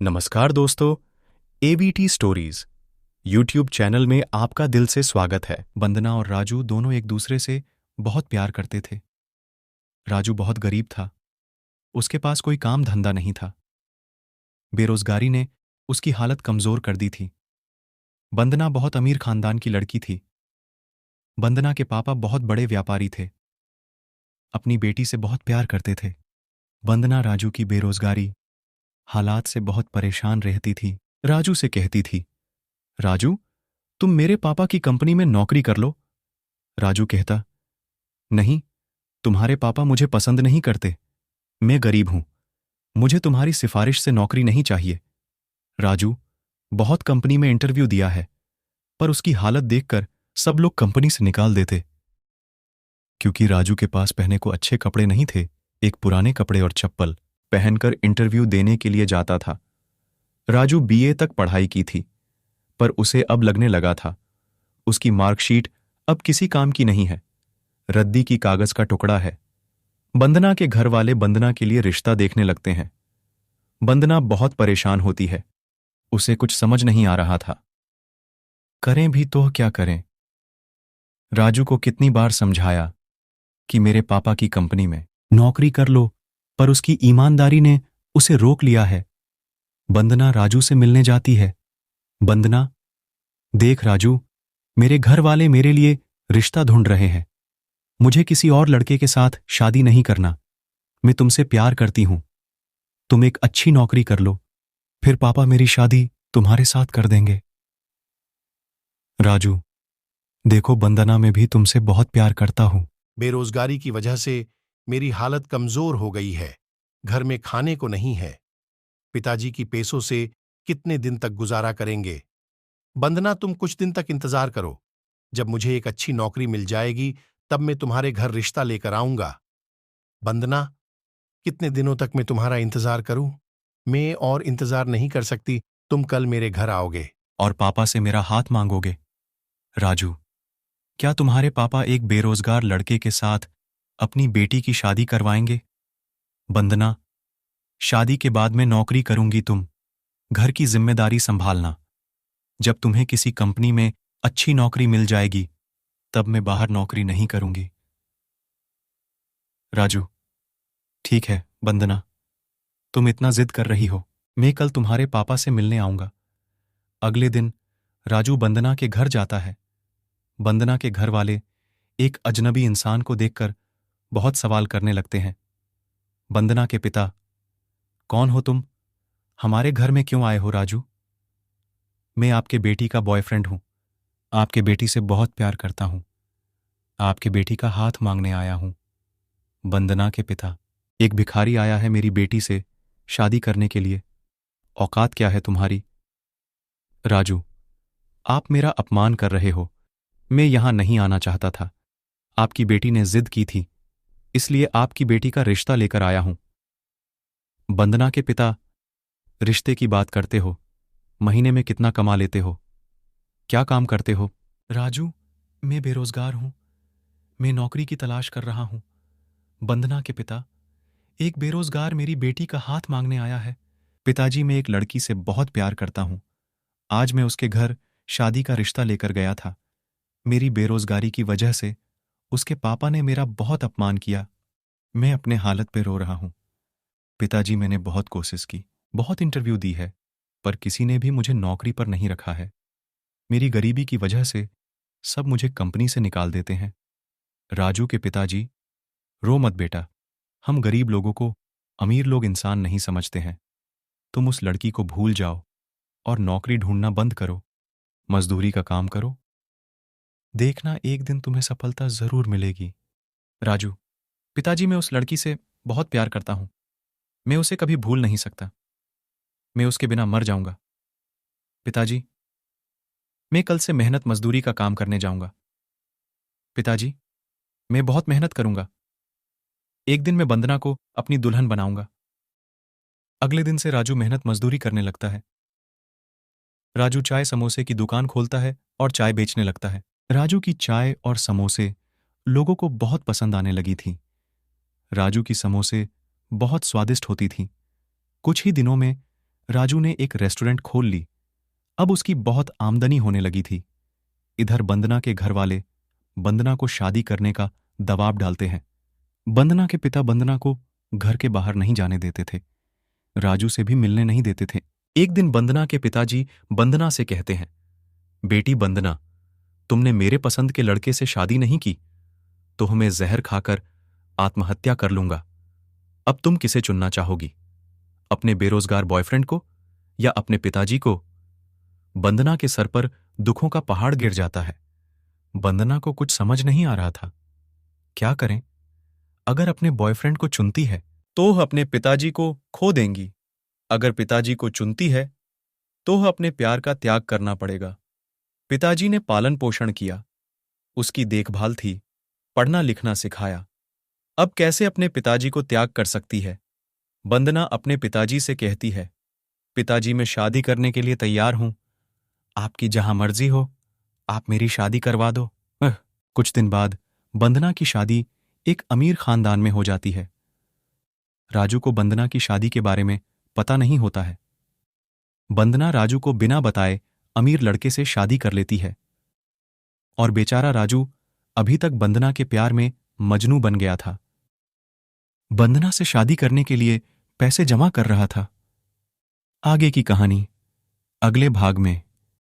नमस्कार दोस्तों, AVT stories YouTube channel में आपका दिल से स्वागत है। वंदना और राजू दोनों एक दूसरे से बहुत प्यार करते थे। राजू बहुत गरीब था, उसके पास कोई काम धंधा नहीं था। बेरोजगारी ने उसकी हालत कमजोर कर दी थी। वंदना बहुत अमीर खानदान की लड़की थी। वंदना के पापा बहुत बड़े व्यापारी थे, अपनी बेटी से बहुत प्यार करते थे। वंदना राजू की बेरोजगारी हालात से बहुत परेशान रहती थी। राजू से कहती थी, राजू, तुम मेरे पापा की कंपनी में नौकरी कर लो। राजू कहता, नहीं, तुम्हारे पापा मुझे पसंद नहीं करते। मैं गरीब हूं, मुझे तुम्हारी सिफारिश से नौकरी नहीं चाहिए। राजू बहुत कंपनी में इंटरव्यू दिया है, पर उसकी हालत देखकर सब लोग कंपनी से निकाल देते। क्योंकि राजू के पास पहनने को अच्छे कपड़े नहीं थे, एक पुराने कपड़े और चप्पल पहनकर इंटरव्यू देने के लिए जाता था। राजू बीए तक पढ़ाई की थी, पर उसे अब लगने लगा था उसकी मार्कशीट अब किसी काम की नहीं है, रद्दी की कागज का टुकड़ा है। वंदना के घर वाले वंदना के लिए रिश्ता देखने लगते हैं। वंदना बहुत परेशान होती है, उसे कुछ समझ नहीं आ रहा था। करें भी तो क्या करें? राजू को कितनी बार समझाया कि मेरे पापा की कंपनी में नौकरी कर लो, पर उसकी ईमानदारी ने उसे रोक लिया है। वंदना राजू से मिलने जाती है। वंदना, देख राजू, मेरे घर वाले मेरे लिए रिश्ता ढूंढ रहे हैं। मुझे किसी और लड़के के साथ शादी नहीं करना। मैं तुमसे प्यार करती हूं। तुम एक अच्छी नौकरी कर लो, फिर पापा मेरी शादी तुम्हारे साथ कर देंगे। राजू, देखो वंदना, मैं भी तुमसे बहुत प्यार करता हूं। बेरोजगारी की वजह से मेरी हालत कमजोर हो गई है। घर में खाने को नहीं है। पिताजी की पैसों से कितने दिन तक गुजारा करेंगे? वंदना, तुम कुछ दिन तक इंतजार करो। जब मुझे एक अच्छी नौकरी मिल जाएगी, तब मैं तुम्हारे घर रिश्ता लेकर आऊंगा। वंदना, कितने दिनों तक मैं तुम्हारा इंतजार करूं? मैं और इंतजार नहीं कर सकती। तुम कल मेरे घर आओगे। और पापा से मेरा हाथ मांगोगे। राजू, क्या तुम्हारे पापा एक बेरोजगार लड़के के साथ अपनी बेटी की शादी करवाएंगे? वंदना, शादी के बाद मैं नौकरी करूंगी, तुम घर की जिम्मेदारी संभालना। जब तुम्हें किसी कंपनी में अच्छी नौकरी मिल जाएगी, तब मैं बाहर नौकरी नहीं करूंगी। राजू, ठीक है वंदना, तुम इतना जिद कर रही हो, मैं कल तुम्हारे पापा से मिलने आऊंगा। अगले दिन राजू वंदना के घर जाता है। वंदना के घर वाले एक अजनबी इंसान को देखकर बहुत सवाल करने लगते हैं। वंदना के पिता, कौन हो तुम? हमारे घर में क्यों आए हो राजू? मैं आपके बेटी का बॉयफ्रेंड हूं, आपके बेटी से बहुत प्यार करता हूं, आपके बेटी का हाथ मांगने आया हूं। वंदना के पिता, एक भिखारी आया है मेरी बेटी से शादी करने के लिए, औकात क्या है तुम्हारी? राजू, आप मेरा अपमान कर रहे हो। मैं यहां नहीं आना चाहता था, आपकी बेटी ने जिद की थी, इसलिए आपकी बेटी का रिश्ता लेकर आया हूं। वंदना के पिता, रिश्ते की बात करते हो, महीने में कितना कमा लेते हो? क्या काम करते हो? राजू, मैं बेरोजगार हूं, मैं नौकरी की तलाश कर रहा हूं। वंदना के पिता, एक बेरोजगार मेरी बेटी का हाथ मांगने आया है। पिताजी, मैं एक लड़की से बहुत प्यार करता हूं। आज मैं उसके घर शादी का रिश्ता लेकर गया था। मेरी बेरोजगारी की वजह से उसके पापा ने मेरा बहुत अपमान किया। मैं अपने हालत पे रो रहा हूं। पिताजी, मैंने बहुत कोशिश की, बहुत इंटरव्यू दी है, पर किसी ने भी मुझे नौकरी पर नहीं रखा है। मेरी गरीबी की वजह से सब मुझे कंपनी से निकाल देते हैं। राजू के पिताजी, रो मत बेटा, हम गरीब लोगों को अमीर लोग इंसान नहीं समझते हैं। तुम उस लड़की को भूल जाओ और नौकरी ढूंढना बंद करो, मजदूरी का काम करो। देखना, एक दिन तुम्हें सफलता जरूर मिलेगी। राजू, पिताजी, मैं उस लड़की से बहुत प्यार करता हूं, मैं उसे कभी भूल नहीं सकता। मैं उसके बिना मर जाऊंगा। पिताजी, मैं कल से मेहनत मजदूरी का काम करने जाऊंगा। पिताजी, मैं बहुत मेहनत करूंगा। एक दिन मैं वंदना को अपनी दुल्हन बनाऊंगा। अगले दिन से राजू मेहनत मजदूरी करने लगता है। राजू चाय समोसे की दुकान खोलता है और चाय बेचने लगता है। राजू की चाय और समोसे लोगों को बहुत पसंद आने लगी थी। राजू की समोसे बहुत स्वादिष्ट होती थी। कुछ ही दिनों में राजू ने एक रेस्टोरेंट खोल ली। अब उसकी बहुत आमदनी होने लगी थी। इधर बंदना के घर वाले बंदना को शादी करने का दबाव डालते हैं। बंदना के पिता बंदना को घर के बाहर नहीं जाने देते थे, राजू से भी मिलने नहीं देते थे। एक दिन बंदना के पिताजी बंदना से कहते हैं, बेटी बंदना, तुमने मेरे पसंद के लड़के से शादी नहीं की तो मैं जहर खाकर आत्महत्या कर लूंगा। अब तुम किसे चुनना चाहोगी, अपने बेरोजगार बॉयफ्रेंड को या अपने पिताजी को? बंदना के सर पर दुखों का पहाड़ गिर जाता है। बंदना को कुछ समझ नहीं आ रहा था। क्या करें? अगर अपने बॉयफ्रेंड को चुनती है तो वह अपने पिताजी को खो देंगी। अगर पिताजी को चुनती है तो वह अपने प्यार का त्याग करना पड़ेगा। पिताजी ने पालन पोषण किया, उसकी देखभाल थी, पढ़ना लिखना सिखाया। अब कैसे अपने पिताजी को त्याग कर सकती है? बंदना अपने पिताजी से कहती है, पिताजी मैं शादी करने के लिए तैयार हूं, आपकी जहां मर्जी हो, आप मेरी शादी करवा दो। कुछ दिन बाद बंदना की शादी एक अमीर खानदान में हो जाती है। राजू को बंदना की शादी के बारे में पता नहीं होता है। बंदना राजू को बिना बताए अमीर लड़के से शादी कर लेती है और बेचारा राजू अभी तक बंदना के प्यार में मजनू बन गया था। बंदना से शादी करने के लिए पैसे जमा कर रहा था। आगे की कहानी अगले भाग में।